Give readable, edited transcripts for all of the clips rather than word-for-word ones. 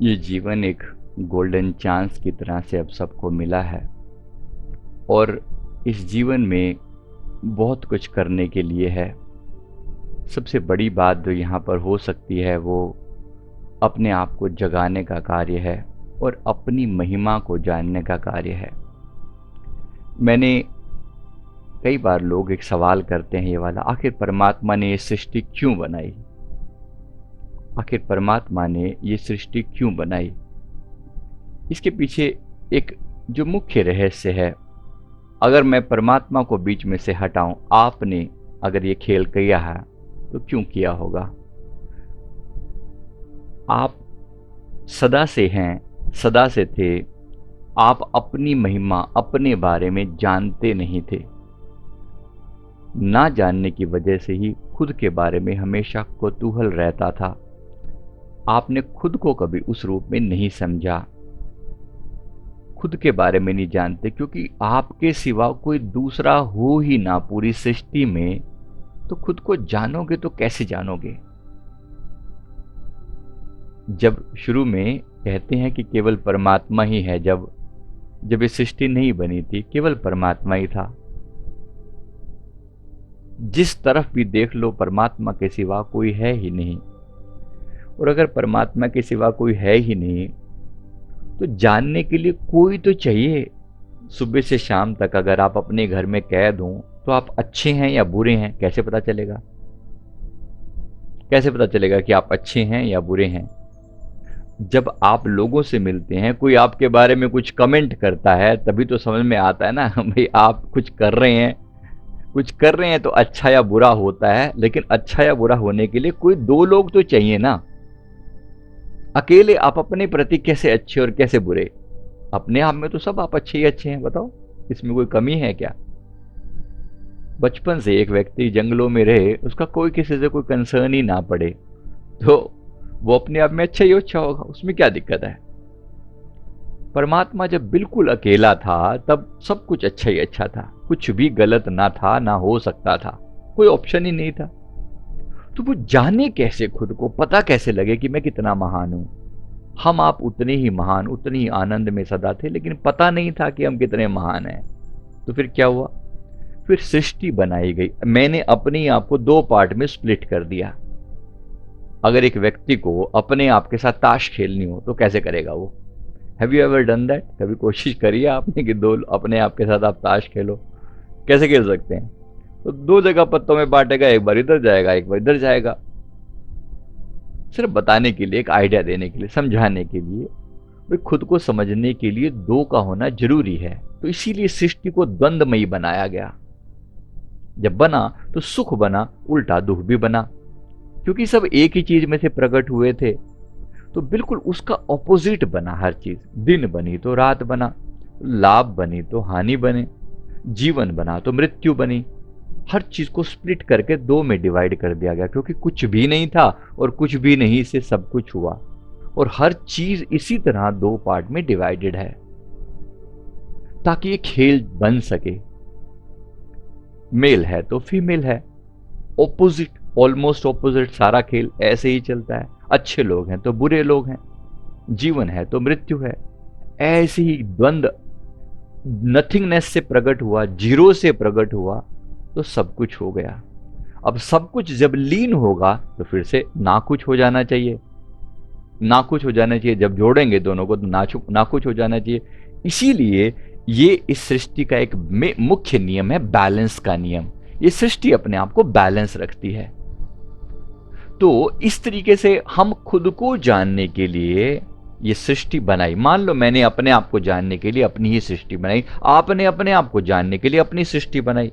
ये जीवन एक गोल्डन चांस की तरह से अब सबको मिला है और इस जीवन में बहुत कुछ करने के लिए है। सबसे बड़ी बात जो यहाँ पर हो सकती है वो अपने आप को जगाने का कार्य है और अपनी महिमा को जानने का कार्य है। मैंने कई बार लोग एक सवाल करते हैं ये वाला, आखिर परमात्मा ने ये सृष्टि क्यों बनाई? आखिर परमात्मा ने ये सृष्टि क्यों बनाई? इसके पीछे एक जो मुख्य रहस्य है, अगर मैं परमात्मा को बीच में से हटाऊं, आपने अगर ये खेल किया है तो क्यों किया होगा? आप सदा से हैं, सदा से थे। आप अपनी महिमा, अपने बारे में जानते नहीं थे। ना जानने की वजह से ही खुद के बारे में हमेशा कौतूहल रहता था। आपने खुद को कभी उस रूप में नहीं समझा। खुद के बारे में नहीं जानते क्योंकि आपके सिवा कोई दूसरा हो ही ना पूरी सृष्टि में, तो खुद को जानोगे तो कैसे जानोगे? जब शुरू में कहते हैं कि केवल परमात्मा ही है, जब ये सृष्टि नहीं बनी थी केवल परमात्मा ही था। जिस तरफ भी देख लो परमात्मा के सिवा कोई है ही नहीं। और अगर परमात्मा के सिवा कोई है ही नहीं तो जानने के लिए कोई तो चाहिए। सुबह से शाम तक अगर आप अपने घर में कैद हों तो आप अच्छे हैं या बुरे हैं कैसे पता चलेगा? कैसे पता चलेगा कि आप अच्छे हैं या बुरे हैं? जब आप लोगों से मिलते हैं, कोई आपके बारे में कुछ कमेंट करता है, तभी तो समझ में आता है ना भाई आप कुछ कर रहे हैं। कुछ कर रहे हैं तो अच्छा या बुरा होता है, लेकिन अच्छा या बुरा होने के लिए कोई दो लोग तो चाहिए ना। अकेले आप अपने प्रति कैसे अच्छे और कैसे बुरे? अपने आप में तो सब आप अच्छे ही अच्छे हैं, बताओ इसमें कोई कमी है क्या? बचपन से एक व्यक्ति जंगलों में रहे, उसका कोई किसी से कोई कंसर्न ही ना पड़े, तो वो अपने आप में अच्छा ही अच्छा होगा, उसमें क्या दिक्कत है? परमात्मा जब बिल्कुल अकेला था तब सब कुछ अच्छा ही अच्छा था, कुछ भी गलत ना था ना हो सकता था, कोई ऑप्शन ही नहीं था। तो वो जाने कैसे, खुद को पता कैसे लगे कि मैं कितना महान हूं? हम आप उतने ही महान, उतने ही आनंद में सदा थे, लेकिन पता नहीं था कि हम कितने महान हैं। तो फिर क्या हुआ? फिर सृष्टि बनाई गई। मैंने अपने आप को दो पार्ट में स्प्लिट कर दिया। अगर एक व्यक्ति को अपने आप के साथ ताश खेलनी हो तो कैसे करेगा वो? Have you ever done that? कभी कोशिश करी है आपने कि दो अपने आप के साथ आप ताश खेलो? कैसे खेल सकते हैं? तो दो जगह पत्तों में बांटेगा, एक बार इधर जाएगा एक बार इधर जाएगा। सिर्फ बताने के लिए, एक आइडिया देने के लिए, समझाने के लिए, भाई खुद को समझने के लिए दो का होना जरूरी है। तो इसीलिए सृष्टि को द्वंद्वमयी बनाया गया। जब बना तो सुख बना, उल्टा दुख भी बना, क्योंकि सब एक ही चीज में से प्रकट हुए थे। तो बिल्कुल उसका ऑपोजिट बना हर चीज। दिन बनी तो रात बना, लाभ बनी तो हानि बने, जीवन बना तो मृत्यु बनी। हर चीज को स्प्लिट करके दो में डिवाइड कर दिया गया, क्योंकि कुछ भी नहीं था और कुछ भी नहीं से सब कुछ हुआ। और हर चीज इसी तरह दो पार्ट में डिवाइडेड है ताकि ये खेल बन सके। मेल है तो फीमेल है, ऑपोजिट, ऑलमोस्ट ऑपोजिट। सारा खेल ऐसे ही चलता है। अच्छे लोग हैं तो बुरे लोग हैं, जीवन है तो मृत्यु है। ऐसे ही द्वंद्व नथिंगनेस से प्रकट हुआ, जीरो से प्रकट हुआ तो सब कुछ हो गया। अब सब कुछ जब लीन होगा तो फिर से ना कुछ हो जाना चाहिए। ना कुछ हो जाना चाहिए, जब जोड़ेंगे दोनों को तो ना कुछ हो जाना चाहिए। इसीलिए ये इस सृष्टि का एक मुख्य नियम है, बैलेंस का नियम। ये सृष्टि अपने आप को बैलेंस रखती है। तो इस तरीके से हम खुद को जानने के लिए ये सृष्टि बनाई। मान लो मैंने अपने आप को जानने के लिए अपनी ही सृष्टि बनाई, आपने अपने आप को जानने के लिए अपनी सृष्टि बनाई।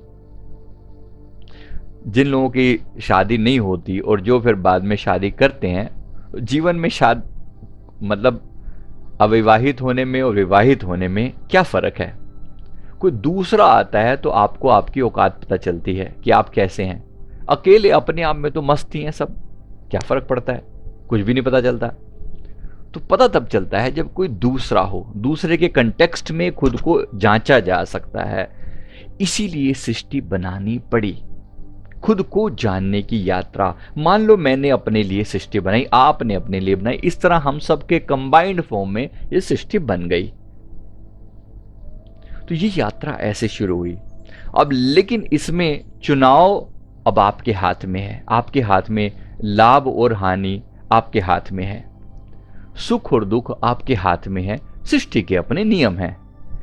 जिन लोगों की शादी नहीं होती और जो फिर बाद में शादी करते हैं, जीवन में मतलब अविवाहित होने में और विवाहित होने में क्या फर्क है? कोई दूसरा आता है तो आपको आपकी औकात पता चलती है कि आप कैसे हैं। अकेले अपने आप में तो मस्त ही हैं सब, क्या फर्क पड़ता है? कुछ भी नहीं पता चलता। तो पता तब चलता है जब कोई दूसरा हो, दूसरे के कंटेक्स्ट में खुद को जांचा जा सकता है। इसीलिए सृष्टि बनानी पड़ी। खुद को जानने की यात्रा। मान लो मैंने अपने लिए सृष्टि बनाई, आपने अपने लिए बनाई, इस तरह हम सबके कंबाइंड फॉर्म में ये सृष्टि बन गई। तो ये यात्रा ऐसे शुरू हुई। अब लेकिन इसमें चुनाव अब आपके हाथ में है, आपके हाथ में लाभ और हानि आपके हाथ में है, सुख और दुख आपके हाथ में है, सृष्टि के अपने नियम हैं।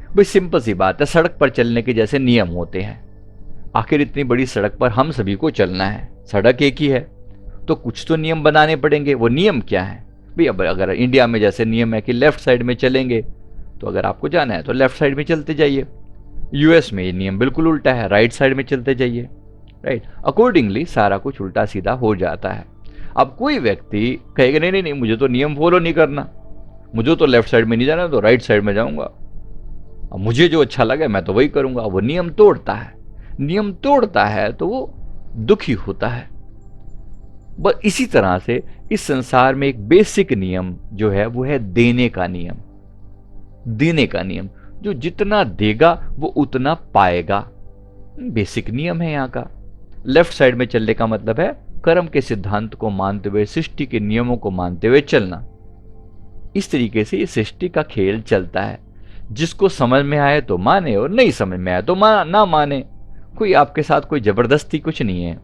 भाई सिंपल सी बात है, सड़क पर चलने के जैसे नियम होते हैं। आखिर इतनी बड़ी सड़क पर हम सभी को चलना है, सड़क एक ही है, तो कुछ तो नियम बनाने पड़ेंगे। वो नियम क्या है भाई? अब अगर इंडिया में जैसे नियम है कि लेफ्ट साइड में चलेंगे, तो अगर आपको जाना है तो लेफ्ट साइड में चलते जाइए। यूएस में ये नियम बिल्कुल उल्टा है, राइट साइड में चलते जाइए। राइट, अकॉर्डिंगली सारा कुछ उल्टा सीधा हो जाता है। अब कोई व्यक्ति कहेगा नहीं नहीं नहीं, मुझे तो नियम फॉलो नहीं करना, मुझे तो लेफ्ट साइड में नहीं जाना, तो राइट साइड में जाऊंगा, अब मुझे जो अच्छा लगे मैं तो वही करूंगा। वो नियम तोड़ता है, नियम तोड़ता है तो वो दुखी होता है। बस इसी तरह से इस संसार में एक बेसिक नियम जो है वो है देने का नियम। देने का नियम, जो जितना देगा वो उतना पाएगा, बेसिक नियम है यहाँ का। लेफ्ट साइड में चलने का मतलब है कर्म के सिद्धांत को मानते हुए, सृष्टि के नियमों को मानते हुए चलना। इस तरीके से ये सृष्टि का खेल चलता है। जिसको समझ में आए तो माने, और नहीं समझ में आए तो ना माने। कोई आपके साथ कोई जबरदस्ती कुछ नहीं है।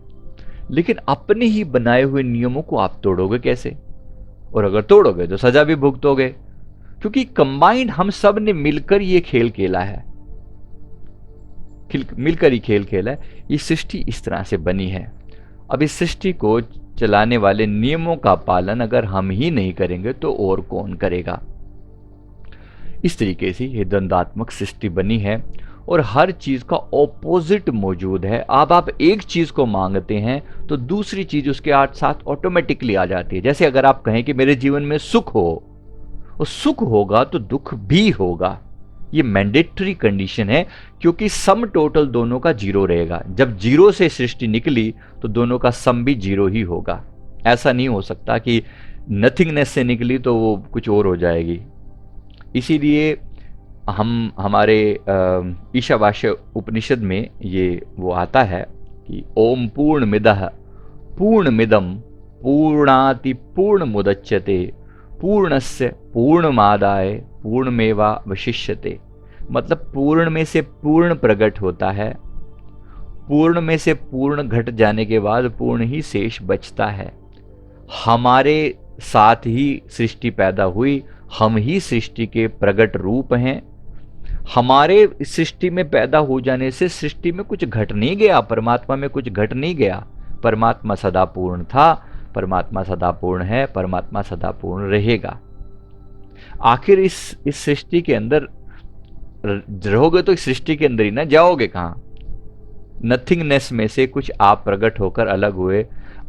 लेकिन अपने ही बनाए हुए नियमों को आप तोड़ोगे कैसे? और अगर तोड़ोगे तो सजा भी भुगतोगे, क्योंकि कंबाइंड हम सब ने मिलकर ये खेल खेला है, मिलकर ही खेल खेला है। ये सृष्टि इस तरह से बनी है। अब इस सृष्टि को चलाने वाले नियमों का पालन अगर हम ही नहीं करेंगे तो और कौन करेगा? इस तरीके से ये द्वंद्वात्मक सृष्टि बनी है और हर चीज का ऑपोजिट मौजूद है। अब आप एक चीज को मांगते हैं तो दूसरी चीज उसके साथ ऑटोमेटिकली आ जाती है। जैसे अगर आप कहें कि मेरे जीवन में सुख हो, और सुख होगा तो दुख भी होगा, ये मैंडेटरी कंडीशन है, क्योंकि सम टोटल दोनों का जीरो रहेगा। जब जीरो से सृष्टि निकली तो दोनों का सम भी जीरो ही होगा। ऐसा नहीं हो सकता कि नथिंगनेस से निकली तो वो कुछ और हो जाएगी। इसीलिए हम हमारे ईशावास्य उपनिषद में ये वो आता है कि ओम पूर्णमिदः पूर्णमिदं पूर्णाति पूर्णमुदच्यते पूर्णस्य पूर्णमादाय पूर्णमेवावशिष्यते। मतलब पूर्ण में से पूर्ण प्रकट होता है, पूर्ण में से पूर्ण घट जाने के बाद पूर्ण ही शेष बचता है। हमारे साथ ही सृष्टि पैदा हुई, हम ही सृष्टि के प्रकट रूप हैं। हमारे सृष्टि में पैदा हो जाने से सृष्टि में कुछ घट नहीं गया, परमात्मा में कुछ घट नहीं गया। परमात्मा सदा पूर्ण था, परमात्मा सदा पूर्ण है, परमात्मा सदा पूर्ण रहेगा। आखिर इस सृष्टि के अंदर रहोगे तो इस सृष्टि के अंदर ही ना, जाओगे कहां? नथिंगनेस में से कुछ आप प्रकट होकर अलग हुए,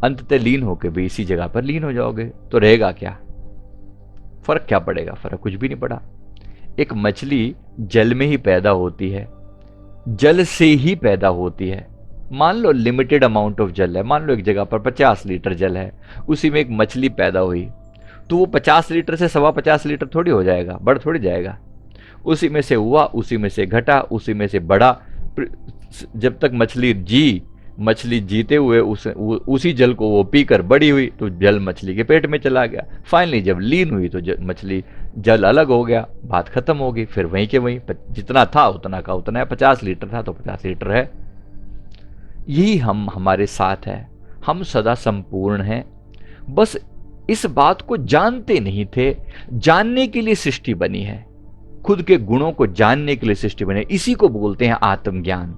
अंततः लीन होकर भी इसी जगह पर लीन हो जाओगे, तो रहेगा क्या? फर्क क्या पड़ेगा? फर्क कुछ भी नहीं पड़ा। एक मछली जल में ही पैदा होती है, जल से ही पैदा होती है। मान लो लिमिटेड अमाउंट ऑफ जल है, मान लो एक जगह पर 50 लीटर जल है, उसी में एक मछली पैदा हुई, तो वो 50 लीटर से 50 लीटर थोड़ी हो जाएगा, बढ़ थोड़ी जाएगा। उसी में से हुआ, उसी में से घटा, उसी में से बढ़ा। जब तक मछली जीते हुए उसी जल को वो पीकर बड़ी हुई, तो जल मछली के पेट में चला गया। फाइनली जब लीन हुई तो मछली जल अलग हो गया, बात खत्म हो गई। फिर वहीं के वहीं जितना था उतना का उतना है, 50 लीटर था तो 50 लीटर है। यही हमारे साथ है, हम सदा संपूर्ण हैं। बस इस बात को जानते नहीं थे। जानने के लिए सृष्टि बनी है, खुद के गुणों को जानने के लिए सृष्टि बनी है। इसी को बोलते हैं आत्मज्ञान।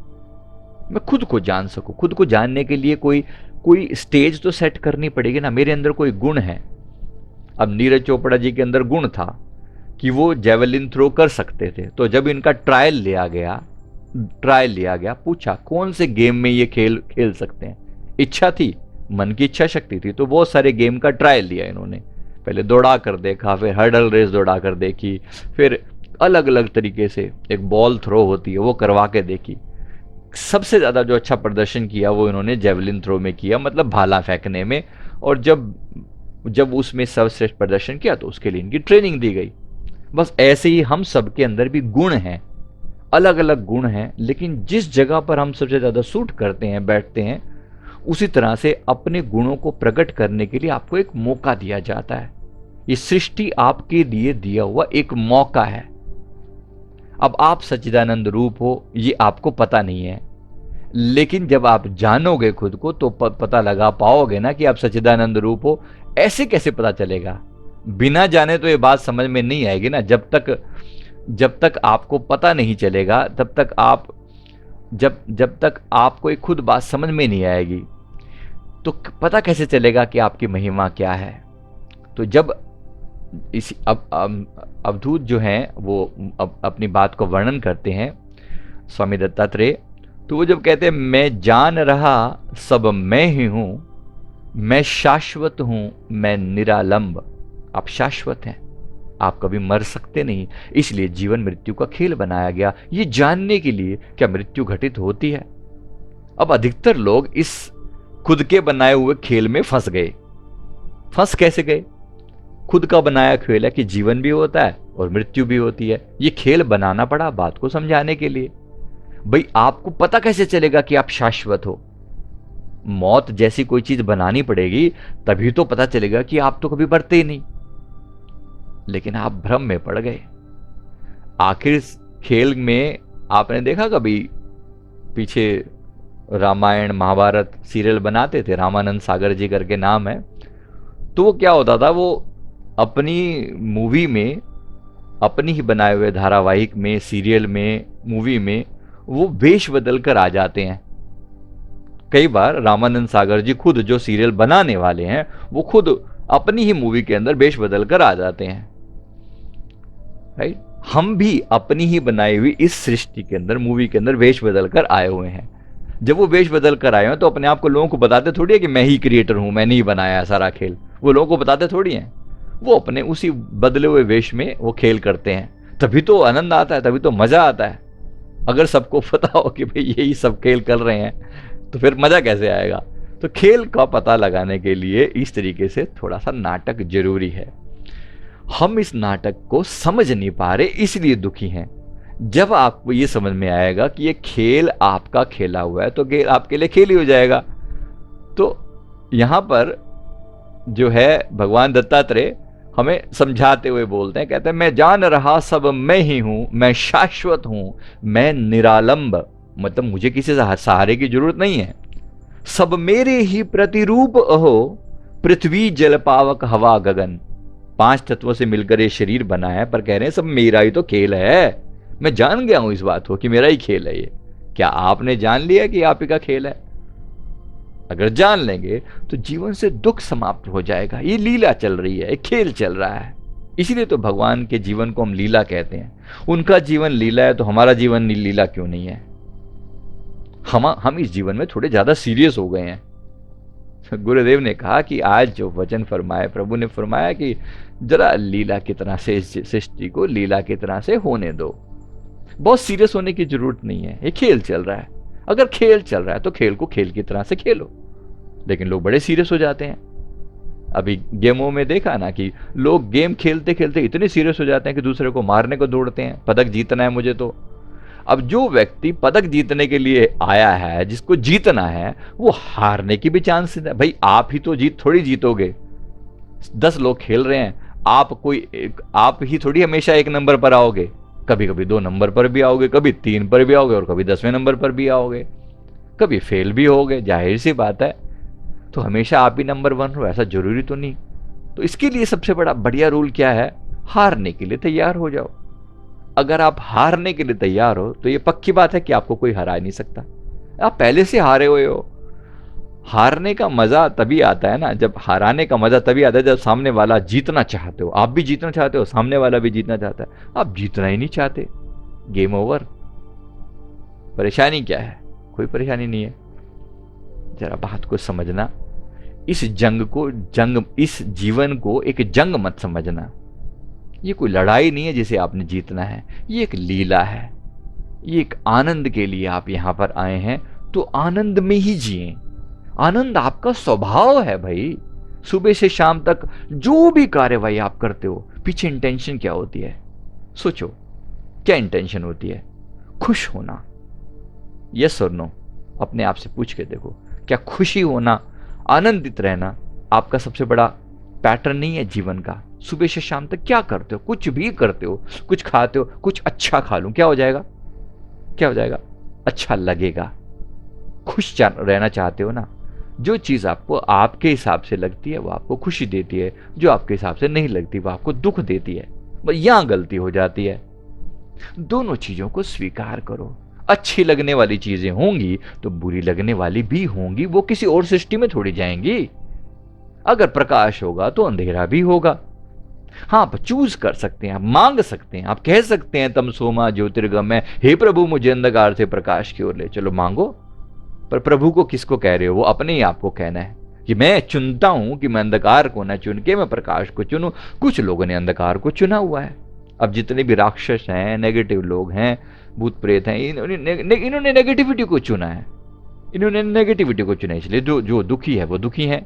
मैं खुद को जान सकूं, खुद को जानने के लिए कोई स्टेज तो सेट करनी पड़ेगी ना। मेरे अंदर कोई गुण है। अब नीरज चोपड़ा जी के अंदर गुण था कि वो जेवलिन थ्रो कर सकते थे, तो जब इनका ट्रायल लिया गया, पूछा कौन से गेम में ये खेल सकते हैं। इच्छा थी, मन की इच्छा शक्ति थी, तो बहुत सारे गेम का ट्रायल लिया इन्होंने। पहले दौड़ा कर देखा, फिर हर्डल रेस दौड़ा कर देखी, फिर अलग अलग तरीके से एक बॉल थ्रो होती है वो करवा के देखी। सबसे ज्यादा जो अच्छा प्रदर्शन किया वो इन्होंने जेवलिन थ्रो में किया, मतलब भाला फेंकने में। और जब उसमें सर्वश्रेष्ठ प्रदर्शन किया तो उसके लिए इनकी ट्रेनिंग दी गई। बस ऐसे ही हम सबके अंदर भी गुण हैं, अलग अलग गुण हैं, लेकिन जिस जगह पर हम सबसे ज्यादा सूट करते हैं, बैठते हैं, उसी तरह से अपने गुणों को प्रकट करने के लिए आपको एक मौका दिया जाता है। ये सृष्टि आपके लिए दिया हुआ एक मौका है। अब आप सच्चिदानंद रूप हो ये आपको पता नहीं है, लेकिन जब आप जानोगे खुद को तो पता लगा पाओगे ना कि आप सच्चिदानंद रूप हो। ऐसे कैसे पता चलेगा? बिना जाने तो ये बात समझ में नहीं आएगी ना। जब तक आपको पता नहीं चलेगा, तब तक आप जब तक आपको एक खुद बात समझ में नहीं आएगी, तो पता कैसे चलेगा कि आपकी महिमा क्या है? तो जब इस अवधूत जो हैं वो अपनी बात को वर्णन करते हैं, स्वामी दत्तात्रेय, तो वो जब कहते हैं मैं जान रहा सब मैं ही हूं, मैं शाश्वत हूं, मैं निरालंब। आप शाश्वत हैं, आप कभी मर सकते नहीं, इसलिए जीवन मृत्यु का खेल बनाया गया, ये जानने के लिए क्या मृत्यु घटित होती है। अब अधिकतर लोग इस खुद के बनाए हुए खेल में फंस गए। फंस कैसे गए? खुद का बनाया खेल है कि जीवन भी होता है और मृत्यु भी होती है। ये खेल बनाना पड़ा बात को समझाने के लिए। भाई आपको पता कैसे चलेगा कि आप शाश्वत हो? मौत जैसी कोई चीज बनानी पड़ेगी, तभी तो पता चलेगा कि आप तो कभी मरते ही नहीं। लेकिन आप भ्रम में पड़ गए। आखिर इस खेल में आपने देखा कभी, पीछे रामायण महाभारत सीरियल बनाते थे, रामानंद सागर जी करके नाम है, तो वो क्या होता था, वो अपनी मूवी में, अपनी ही बनाए हुए धारावाहिक में, सीरियल में, मूवी में वो वेश बदल कर आ जाते हैं। कई बार रामानंद सागर जी खुद जो सीरियल बनाने वाले हैं, वो खुद अपनी ही मूवी के अंदर वेश बदल कर आ जाते हैं। राइट? हम भी अपनी ही बनाई हुई इस सृष्टि के अंदर, मूवी के अंदर वेश बदल कर आए हुए हैं। जब वो वेश बदल कर आए हैं तो अपने आप को लोगों को बताते थोड़ी है कि मैं ही क्रिएटर हूं, मैंने ही बनाया सारा खेल। वो लोगों को बताते थोड़ी हैं। वो अपने उसी बदले हुए वेश में वो खेल करते हैं। तभी तो आनंद आता है, तभी तो मजा आता है। अगर सबको पता हो कि भाई यही सब खेल कर रहे हैं, तो फिर मजा कैसे आएगा? तो खेल का पता लगाने के लिए इस तरीके से थोड़ा सा नाटक जरूरी है। हम इस नाटक को समझ नहीं पा रहे, इसलिए दुखी हैं। जब आपको ये समझ में आएगा कि ये खेल आपका खेला हुआ है, तो खेल आपके लिए खेल ही हो जाएगा। तो यहां पर जो है भगवान दत्तात्रेय हमें समझाते हुए बोलते हैं, कहते हैं मैं जान रहा सब मैं ही हूं, मैं शाश्वत हूं, मैं निरालंब। मतलब मुझे किसी सहारे की जरूरत नहीं है। सब मेरे ही प्रतिरूप अहो, पृथ्वी जल पावक हवा गगन। 5 तत्वों से मिलकर ये शरीर बना है, पर कह रहे हैं सब मेरा ही तो खेल है। मैं जान गया हूं इस बात को कि मेरा ही खेल है ये। क्या आपने जान लिया कि आप ही का खेल है? अगर जान लेंगे तो जीवन से दुख समाप्त हो जाएगा। ये लीला चल रही है, एक खेल चल रहा है। इसीलिए तो भगवान के जीवन को हम लीला कहते हैं। उनका जीवन लीला है तो हमारा जीवन लीला क्यों नहीं है? हम इस जीवन में थोड़े ज्यादा सीरियस हो गए हैं। गुरुदेव ने कहा कि आज जो वचन फरमाए, प्रभु ने फरमाया कि जरा लीला की तरह से इस सृष्टि को लीला की तरह से होने दो। बहुत सीरियस होने की जरूरत नहीं है, ये खेल चल रहा है। अगर खेल चल रहा है तो खेल को खेल की तरह से खेलो। लेकिन लोग बड़े सीरियस हो जाते हैं। अभी गेमों में देखा ना कि लोग गेम खेलते खेलते इतने सीरियस हो जाते हैं कि दूसरे को मारने को दौड़ते हैं, पदक जीतना है मुझे तो। अब जो व्यक्ति पदक जीतने के लिए आया है, जिसको जीतना है, वो हारने की भी चांस है। भाई आप ही तो थोड़ी जीतोगे। 10 लोग खेल रहे हैं, आप ही थोड़ी हमेशा 1 नंबर पर आओगे। कभी कभी 2 नंबर पर भी आओगे, कभी 3 पर भी आओगे, और कभी 10वें नंबर पर भी आओगे, कभी फेल भी होगे, जाहिर सी बात है। तो हमेशा आप ही नंबर 1 हो ऐसा जरूरी तो नहीं। तो इसके लिए सबसे बढ़िया रूल क्या है? हारने के लिए तैयार हो जाओ। अगर आप हारने के लिए तैयार हो तो ये पक्की बात है कि आपको कोई हरा नहीं सकता। आप पहले से हारे हुए हो। हारने का मजा तभी आता है ना, जब हराने का मजा तभी आता है जब सामने वाला जीतना चाहते हो। आप भी जीतना चाहते हो, सामने वाला भी जीतना चाहता है, आप जीतना ही नहीं चाहते। Game over. परेशानी क्या है? कोई परेशानी नहीं है। जरा बात को समझना। इस इस जीवन को एक जंग मत समझना। ये कोई लड़ाई नहीं है जिसे आपने जीतना है, ये एक लीला है। ये एक आनंद के लिए आप यहां पर आए हैं, तो आनंद में ही जिए। आनंद आपका स्वभाव है भाई। सुबह से शाम तक जो भी कार्यवाही आप करते हो, पीछे इंटेंशन क्या होती है? सोचो, क्या इंटेंशन होती है? खुश होना। यस और नो? अपने आप से पूछ के देखो, क्या खुशी होना, आनंदित रहना आपका सबसे बड़ा पैटर्न नहीं है जीवन का? सुबह से शाम तक क्या करते हो? कुछ भी करते हो, कुछ खाते हो, कुछ अच्छा खा लूं, क्या हो जाएगा? क्या हो जाएगा? अच्छा लगेगा। खुश रहना चाहते हो ना? जो चीज आपको आपके हिसाब से लगती है वो आपको खुशी देती है, जो आपके हिसाब से नहीं लगती वो आपको दुख देती है। बस यहां गलती हो जाती है। दोनों चीजों को स्वीकार करो। अच्छी लगने वाली चीजें होंगी तो बुरी लगने वाली भी होंगी, वो किसी और सृष्टि में थोड़ी जाएंगी। अगर प्रकाश होगा तो अंधेरा भी होगा। हाँ, आप चूज कर सकते हैं, आप मांग सकते हैं, आप कह सकते हैं तमसोमा ज्योतिर्गमय, हे प्रभु मुझे अंधकार से प्रकाश की ओर ले चलो, मांगो। पर प्रभु को किसको कह रहे हो? वो अपने ही आपको कहना है कि मैं चुनता हूं कि मैं अंधकार को न चुन के मैं प्रकाश को चुनूं। कुछ लोगों ने अंधकार को चुना हुआ है। अब जितने भी राक्षस हैं, नेगेटिव लोग हैं, भूत प्रेत हैं, इन्होंने नेगेटिविटी को चुना है। इन्होंने नेगेटिविटी को चुना, इसलिए जो दुखी है वो दुखी है।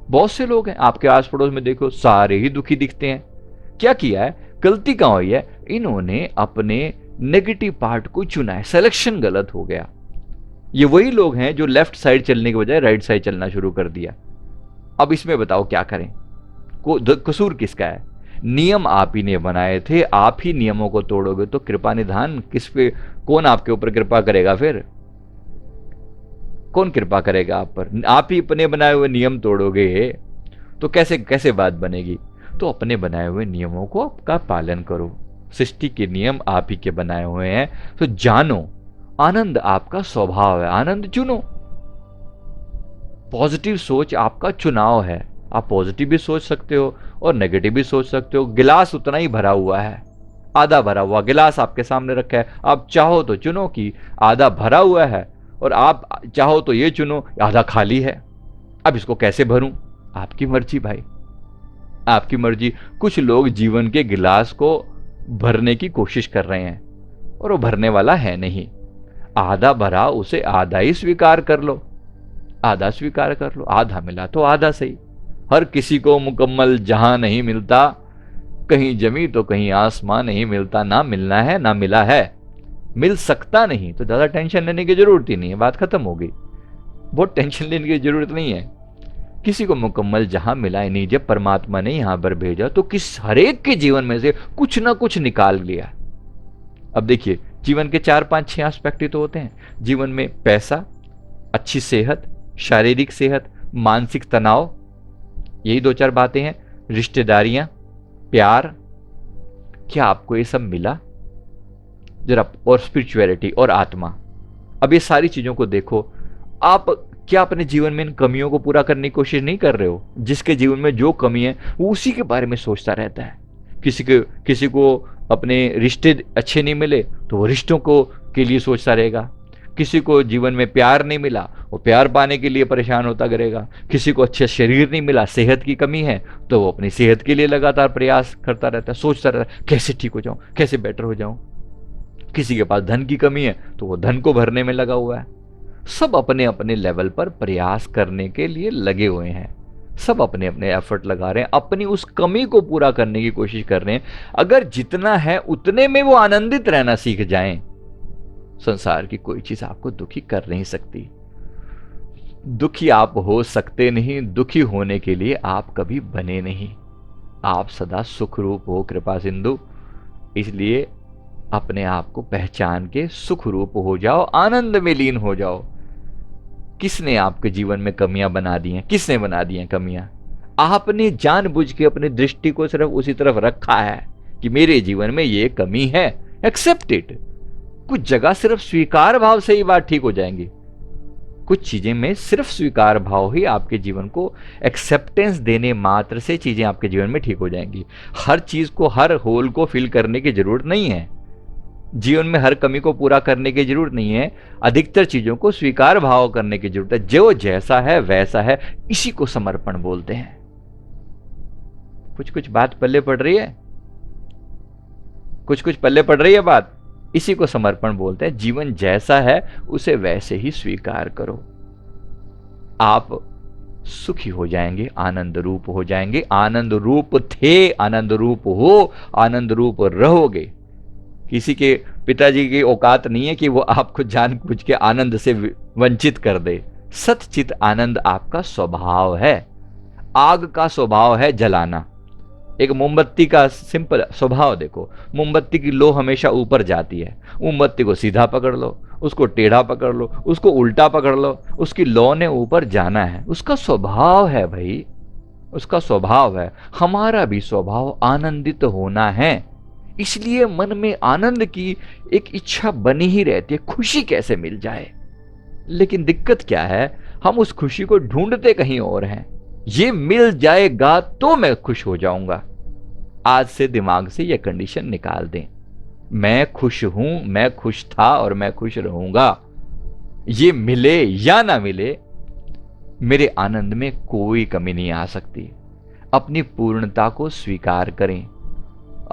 बहुत से लोग हैं आपके आस पड़ोस में, देखो सारे ही दुखी दिखते हैं। क्या किया है? गलती कहां हुई है? इन्होंने अपने नेगेटिव पार्ट को चुना है, सिलेक्शन गलत हो गया। ये वही लोग हैं जो लेफ्ट साइड चलने के बजाय राइट साइड चलना शुरू कर दिया। अब इसमें बताओ क्या करें? कसूर किसका है? नियम आप ही ने बनाए थे, आप ही नियमों को तोड़ोगे तो कृपा निधान किस पे, कौन आपके ऊपर कृपा करेगा? फिर कौन कृपा करेगा आप पर? आप ही अपने बनाए हुए नियम तोड़ोगे तो कैसे कैसे बात बनेगी? तो अपने बनाए हुए नियमों को का पालन करो। सृष्टि के नियम आप ही के बनाए हुए हैं, तो जानो आनंद आपका स्वभाव है, आनंद चुनो। पॉजिटिव सोच आपका चुनाव है। आप पॉजिटिव भी सोच सकते हो और नेगेटिव भी सोच सकते हो। गिलास उतना ही भरा हुआ है, आधा भरा हुआ गिलास आपके सामने रखा है। आप चाहो तो चुनो कि आधा भरा हुआ है, और आप चाहो तो ये चुनो आधा खाली है। अब इसको कैसे भरूं? आपकी मर्जी भाई, आपकी मर्जी। कुछ लोग जीवन के गिलास को भरने की कोशिश कर रहे हैं और वो भरने वाला है नहीं। आधा भरा, उसे आधा ही स्वीकार कर लो, आधा स्वीकार कर लो। आधा मिला तो आधा सही। हर किसी को मुकम्मल जहां नहीं मिलता, कहीं जमी तो कहीं आसमां नहीं मिलता। ना मिलना है ना मिला है, मिल सकता नहीं, तो ज्यादा टेंशन लेने की जरूरत ही नहीं है, बात खत्म हो गई। बहुत टेंशन लेने की जरूरत नहीं है। किसी को मुकम्मल जहां मिला ही नहीं, जब परमात्मा ने यहां पर भेजा तो किस हरेक के जीवन में से कुछ ना कुछ निकाल लिया। अब देखिए, जीवन के 4 5 6 एस्पेक्ट ही तो होते हैं जीवन में। पैसा, अच्छी सेहत, शारीरिक सेहत, मानसिक तनाव, यही 2 4 बातें हैं। रिश्तेदारियां, प्यार, क्या आपको ये सब मिला जरा? और स्पिरिचुअलिटी और आत्मा। अब ये सारी चीजों को देखो। आप क्या अपने जीवन में इन कमियों को पूरा करने की कोशिश नहीं कर रहे हो? जिसके जीवन में जो कमी है वो उसी के बारे में सोचता रहता है। किसी को अपने रिश्ते अच्छे नहीं मिले तो वो रिश्तों को के लिए सोचता रहेगा। किसी को जीवन में प्यार नहीं मिला, वो प्यार पाने के लिए परेशान होता करेगा। किसी को अच्छा शरीर नहीं मिला, सेहत की कमी है, तो वो अपनी सेहत के लिए लगातार प्रयास करता रहता है, सोचता रहता है कैसे ठीक हो जाऊं, कैसे बेटर हो जाऊं। किसी के पास धन की कमी है तो वो धन को भरने में लगा हुआ है। सब अपने अपने लेवल पर प्रयास करने के लिए लगे हुए हैं। सब अपने अपने एफर्ट लगा रहे हैं, अपनी उस कमी को पूरा करने की कोशिश कर रहे हैं। अगर जितना है उतने में वो आनंदित रहना सीख जाएं, संसार की कोई चीज आपको दुखी कर नहीं सकती। दुखी आप हो सकते नहीं, दुखी होने के लिए आप कभी बने नहीं। आप सदा सुख रूप हो कृपा सिंधु, इसलिए अपने आप को पहचान के सुख रूप हो जाओ, आनंद में लीन हो जाओ। किसने आपके जीवन में कमियां बना दी हैं? किसने बना दी हैं कमियां? आपने जानबूझ के अपनी दृष्टि को सिर्फ उसी तरफ रखा है कि मेरे जीवन में ये कमी है, एक्सेप्ट इट। कुछ जगह सिर्फ स्वीकार भाव से ही बात ठीक हो जाएंगी। कुछ चीजें में सिर्फ स्वीकार भाव ही आपके जीवन को एक्सेप्टेंस देने मात्र से चीजें आपके जीवन में ठीक हो जाएंगी। हर चीज को, हर होल को फिल करने की जरूरत नहीं है। जीवन में हर कमी को पूरा करने की जरूरत नहीं है। अधिकतर चीजों को स्वीकार भाव करने की जरूरत है। जो जैसा है वैसा है, इसी को समर्पण बोलते हैं। कुछ कुछ बात पल्ले पड़ रही है, कुछ कुछ पल्ले पड़ रही है बात, इसी को समर्पण बोलते हैं। जीवन जैसा है उसे वैसे ही स्वीकार करो। आप सुखी हो जाएंगे, आनंद रूप हो जाएंगे। आनंद रूप थे, आनंद रूप हो, आनंद रूप रहोगे। किसी के पिताजी की औकात नहीं है कि वो आपको जानबूझ के आनंद से वंचित कर दे। सच्चित आनंद आपका स्वभाव है। आग का स्वभाव है जलाना। एक मोमबत्ती का सिंपल स्वभाव देखो, मोमबत्ती की लो हमेशा ऊपर जाती है। मोमबत्ती को सीधा पकड़ लो, उसको टेढ़ा पकड़ लो, उसको उल्टा पकड़ लो, उसकी लो ने ऊपर जाना है। उसका स्वभाव है भाई, उसका स्वभाव है। हमारा भी स्वभाव आनंदित होना है, इसलिए मन में आनंद की एक इच्छा बनी ही रहती है, खुशी कैसे मिल जाए। लेकिन दिक्कत क्या है, हम उस खुशी को ढूंढते कहीं और हैं। ये मिल जाएगा तो मैं खुश हो जाऊंगा। आज से दिमाग से यह कंडीशन निकाल दें, मैं खुश हूं, मैं खुश था और मैं खुश रहूंगा। ये मिले या ना मिले, मेरे आनंद में कोई कमी नहीं आ सकती। अपनी पूर्णता को स्वीकार करें।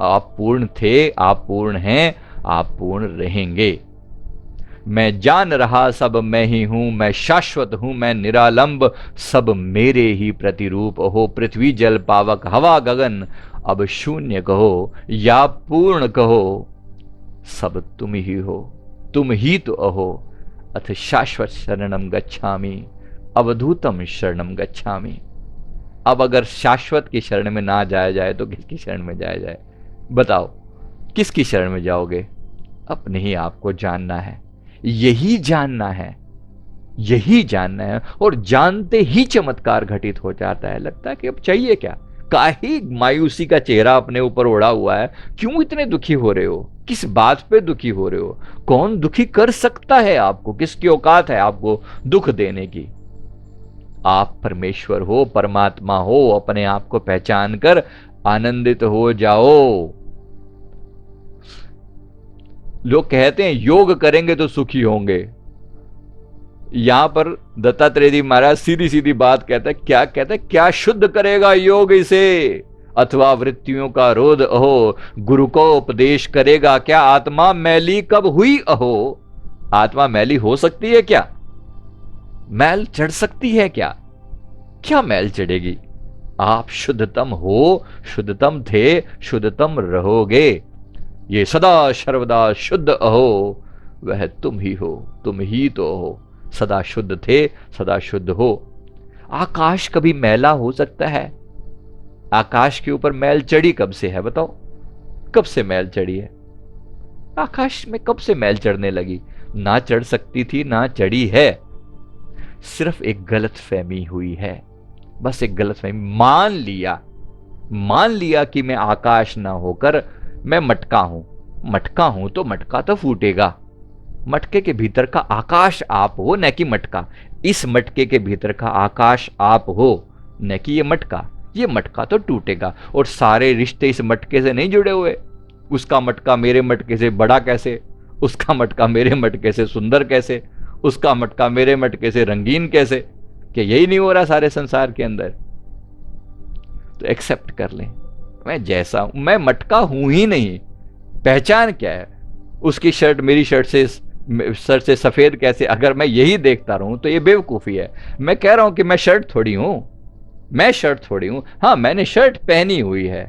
आप पूर्ण थे, आप पूर्ण हैं, आप पूर्ण रहेंगे। मैं जान रहा सब मैं ही हूं, मैं शाश्वत हूं, मैं निरालंब, सब मेरे ही प्रतिरूप हो। पृथ्वी जल पावक हवा गगन, अब शून्य कहो या पूर्ण कहो, सब तुम ही हो, तुम ही तो अहो। अथ शाश्वत शरणम गच्छामि, अवधूतम शरणम गच्छामि। अब अगर शाश्वत की शरण में ना जाया जाए तो किसकी शरण में जाया जाए? बताओ, किसकी शरण में जाओगे? अपने ही आपको जानना है, यही जानना है, यही जानना है। और जानते ही चमत्कार घटित हो जाता है। लगता है कि अब चाहिए क्या? काहे मायूसी का चेहरा अपने ऊपर ओढ़ा हुआ है? क्यों इतने दुखी हो रहे हो? किस बात पे दुखी हो रहे हो? कौन दुखी कर सकता है आपको? किसकी औकात है आपको दुख देने की? आप परमेश्वर हो, परमात्मा हो। अपने आप को पहचान कर आनंदित हो जाओ। लोग कहते हैं योग करेंगे तो सुखी होंगे। यहां पर दत्तात्रेय जी महाराज सीधी सीधी बात कहते हैं। क्या कहते हैं? क्या शुद्ध करेगा योग इसे, अथवा वृत्तियों का रोध अहो। गुरु को उपदेश करेगा क्या, आत्मा मैली कब हुई अहो। आत्मा मैली हो सकती है क्या? मैल चढ़ सकती है क्या? क्या मैल चढ़ेगी? आप शुद्धतम हो, शुद्धतम थे, शुद्धतम रहोगे। ये सदा सर्वदा शुद्ध अहो, वह तुम ही हो, तुम ही तो हो। सदा शुद्ध थे, सदा शुद्ध हो। आकाश कभी मैला हो सकता है? आकाश के ऊपर मैल चढ़ी कब से है बताओ? कब से मैल चढ़ी है? आकाश में कब से मैल चढ़ने लगी? ना चढ़ सकती थी, ना चढ़ी है। सिर्फ एक गलत फहमी हुई है, बस एक गलत फहमी। मान लिया कि मैं आकाश ना होकर मैं मटका हूं। मटका हूं तो मटका तो फूटेगा। मटके के भीतर का आकाश आप हो, न कि मटका। इस मटके के भीतर का आकाश आप हो, न कि ये मटका। ये मटका तो टूटेगा। और सारे रिश्ते इस मटके से नहीं जुड़े हुए। उसका मटका मेरे मटके से बड़ा कैसे, उसका मटका मेरे मटके से सुंदर कैसे, उसका मटका मेरे मटके से रंगीन कैसे? क्या यही नहीं हो रहा सारे संसार के अंदर? तो एक्सेप्ट कर लें, मैं जैसा हूं, मैं मटका हूं ही नहीं। पहचान क्या है? उसकी शर्ट मेरी शर्ट से सर से सफेद कैसे? अगर मैं यही देखता रहूं तो ये बेवकूफी है। मैं कह रहा हूं कि मैं शर्ट थोड़ी हूं, मैं शर्ट थोड़ी हूं। हां, मैंने शर्ट पहनी हुई है।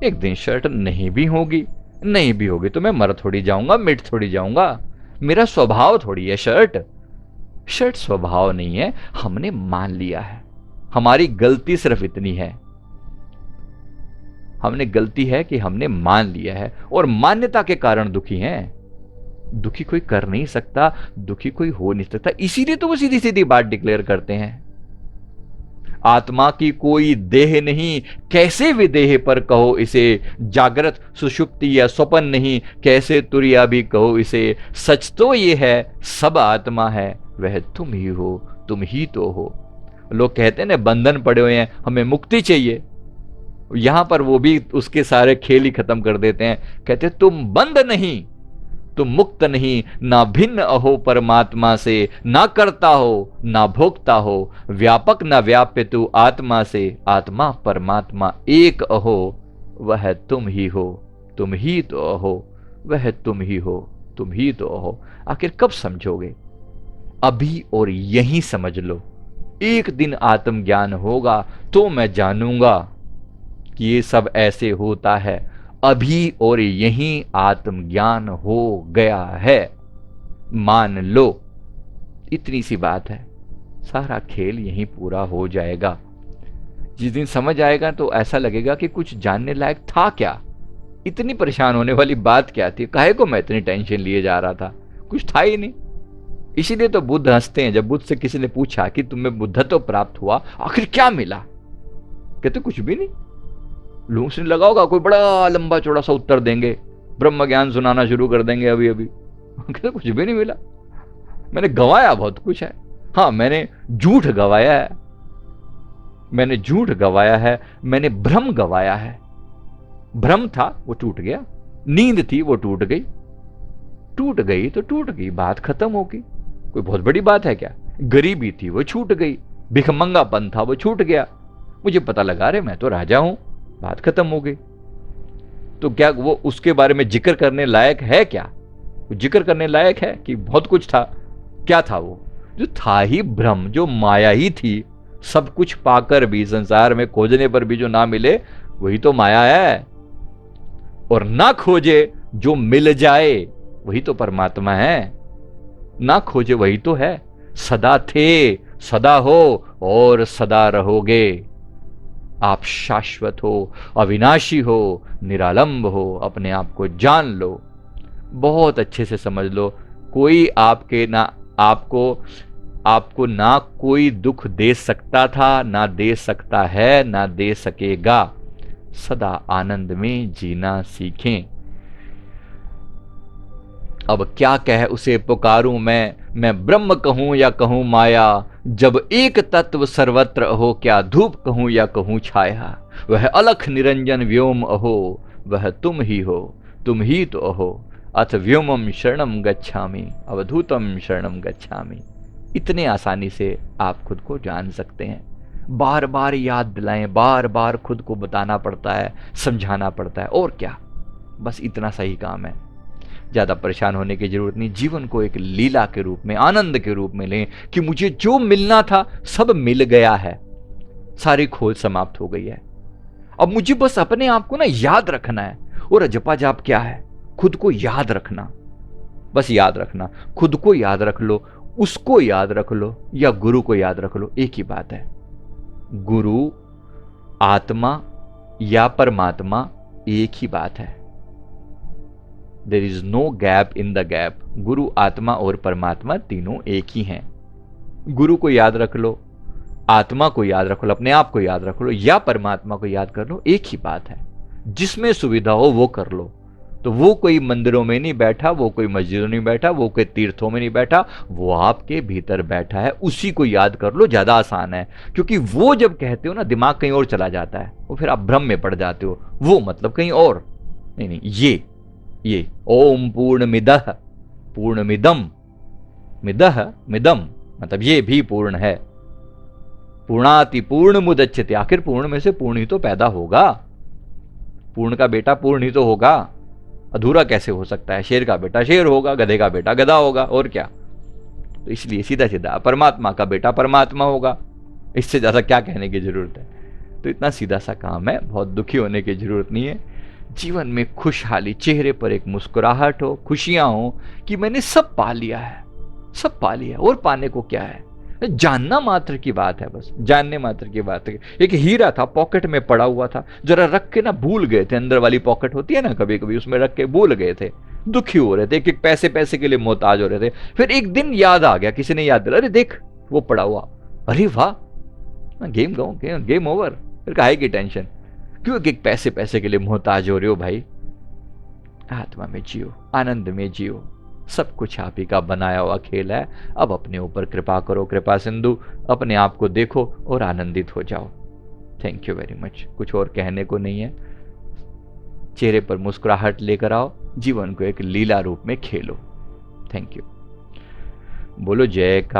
एक दिन शर्ट नहीं भी होगी, नहीं भी होगी तो मैं मर थोड़ी जाऊंगा, मिट थोड़ी जाऊंगा। मेरा स्वभाव थोड़ी है शर्ट। शर्ट स्वभाव नहीं है, हमने मान लिया है। हमारी गलती सिर्फ इतनी है, हमने गलती है कि हमने मान लिया है और मान्यता के कारण दुखी हैं। दुखी कोई कर नहीं सकता, दुखी कोई हो नहीं सकता। इसीलिए तो वो सीधी सीधी बात डिक्लेयर करते हैं, आत्मा की कोई देह नहीं, कैसे विदेह पर कहो इसे। जागृत सुषुप्ति या स्वप्न नहीं, कैसे तुरिया भी कहो इसे। सच तो ये है सब आत्मा है, वह तुम ही हो, तुम ही तो हो। लोग कहते हैं ना बंधन पड़े हुए हैं, हमें मुक्ति चाहिए। यहां पर वो भी उसके सारे खेल ही खत्म कर देते हैं। कहते तुम बंद नहीं, तुम मुक्त नहीं, ना भिन्न अहो परमात्मा से, ना करता हो ना भोगता हो, व्यापक ना व्याप्य तू आत्मा से। आत्मा परमात्मा एक अहो, वह तुम ही हो, तुम ही तो अहो, वह तुम ही हो, तुम ही तो अहो। आखिर कब समझोगे? अभी और यहीं समझ लो। एक दिन आत्मज्ञान होगा तो मैं जानूंगा कि ये सब ऐसे होता है। अभी और यहीं आत्मज्ञान हो गया है, मान लो। इतनी सी बात है, सारा खेल यहीं पूरा हो जाएगा। जिस दिन समझ आएगा तो ऐसा लगेगा कि कुछ जानने लायक था क्या, इतनी परेशान होने वाली बात क्या थी, काहे को मैं इतनी टेंशन लिए जा रहा था, कुछ था ही नहीं। इसीलिए तो बुद्ध हंसते हैं जब बुद्ध से किसी ने पूछा कि तुम्हें बुद्धत्व प्राप्त हुआ, आखिर क्या मिला, कहते कुछ भी नहीं। लोगों से लगा होगा कोई बड़ा लंबा चौड़ा सा उत्तर देंगे, ब्रह्म ज्ञान सुनाना शुरू कर देंगे अभी अभी। कहते कुछ भी नहीं मिला, मैंने गवाया बहुत कुछ है। हाँ, मैंने झूठ गवाया है, मैंने झूठ गवाया है, मैंने भ्रम गवाया है। भ्रम था वो टूट गया, नींद थी वो टूट गई, टूट गई तो टूट गई, बात खत्म होगी। कोई बहुत बड़ी बात है क्या। गरीबी थी वो छूट गई, भिखमंगापन था वो छूट गया, मुझे पता लगा रे मैं तो राजा हूं, बात खत्म हो गई। तो क्या वो उसके बारे में जिक्र करने लायक है क्या, जिक्र करने लायक है कि बहुत कुछ था। क्या था वो, जो था ही भ्रम, जो माया ही थी। सब कुछ पाकर भी, संसार में खोजने पर भी जो ना मिले वही तो माया है, और ना खोजे जो मिल जाए वही तो परमात्मा है। ना खोजे वही तो है। सदा थे, सदा हो और सदा रहोगे। आप शाश्वत हो, अविनाशी हो, निरालंब हो, अपने आप को जान लो, बहुत अच्छे से समझ लो। कोई आपके ना आपको आपको ना कोई दुख दे सकता था, ना दे सकता है, ना दे सकेगा। सदा आनंद में जीना सीखें। अब क्या कह उसे पुकारूं मैं ब्रह्म कहूं या कहूं माया, जब एक तत्व सर्वत्र अहो, क्या धूप कहूं या कहूं छाया। वह अलख निरंजन व्योम अहो, वह तुम ही हो, तुम ही तो अहो। अथ व्योमम शरणम गच्छामि, अवधूतम शरणम गच्छामि। इतने आसानी से आप खुद को जान सकते हैं। बार बार याद दिलाएं, बार बार खुद को बताना पड़ता है, समझाना पड़ता है, और क्या, बस इतना सही काम है। ज्यादा परेशान होने की जरूरत नहीं। जीवन को एक लीला के रूप में, आनंद के रूप में लें कि मुझे जो मिलना था सब मिल गया है, सारी खोज समाप्त हो गई है। अब मुझे बस अपने आप को ना याद रखना है। और जपा जाप क्या है, खुद को याद रखना, बस याद रखना। खुद को याद रख लो, उसको याद रख लो, या गुरु को याद रख लो, एक ही बात है। गुरु, आत्मा या परमात्मा एक ही बात है। There is no gap in the gap. गुरु, आत्मा और परमात्मा तीनों एक ही हैं। गुरु को याद रख लो, आत्मा को याद रख लो, अपने आप को याद रख लो, या परमात्मा को याद कर लो, एक ही बात है। जिसमें सुविधा हो वो कर लो। तो वो कोई मंदिरों में नहीं बैठा, वो कोई मस्जिदों में नहीं बैठा, वो कोई तीर्थों में नहीं बैठा, वो आपके भीतर बैठा है। उसी को याद कर लो, ज्यादा आसान है। क्योंकि वो जब कहते हो ना, दिमाग कहीं और चला जाता है, वो फिर आप भ्रम में पड़ जाते हो। वो मतलब कहीं और नहीं, ये ओम पूर्णमिदः पूर्णमिदम, मिदः मिदम मतलब ये भी पूर्ण है। पूर्णाति पूर्ण मुदच्यते, आखिर पूर्ण में से पूर्ण ही तो पैदा होगा। पूर्ण का बेटा पूर्ण ही तो होगा, अधूरा कैसे हो सकता है। शेर का बेटा शेर होगा, गधे का बेटा गधा होगा, और क्या। तो इसलिए सीधा सीधा परमात्मा का बेटा परमात्मा होगा। इससे ज्यादा क्या कहने की जरूरत है। तो इतना सीधा सा काम है, बहुत दुखी होने की जरूरत नहीं है। जीवन में खुशहाली, चेहरे पर एक मुस्कुराहट हो, खुशियां हो कि मैंने सब पा लिया है, सब पा लिया, और पाने को क्या है। जानना मात्र की बात है, बस जानने मात्र की बात है। एक हीरा था पॉकेट में पड़ा हुआ था, जरा रख के ना भूल गए थे। अंदर वाली पॉकेट होती है ना, कभी कभी उसमें रख के भूल गए थे, दुखी हो रहे थे, एक एक पैसे पैसे के लिए मोहताज हो रहे थे। फिर एक दिन याद आ गया, किसी ने याद दिला, अरे देख वो पड़ा हुआ, अरे वाह, गेम ओवर। फिर काहे की टेंशन, क्यों एक पैसे पैसे के लिए मोहताज हो रहे हो भाई। आत्मा में जियो, आनंद में जियो, सब कुछ आप ही का बनाया हुआ खेल है। अब अपने ऊपर कृपा करो, कृपा सिंधु, अपने आप को देखो और आनंदित हो जाओ। Thank you very much. कुछ और कहने को नहीं है। चेहरे पर मुस्कुराहट लेकर आओ, जीवन को एक लीला रूप में खेलो। Thank you. बोलो जय का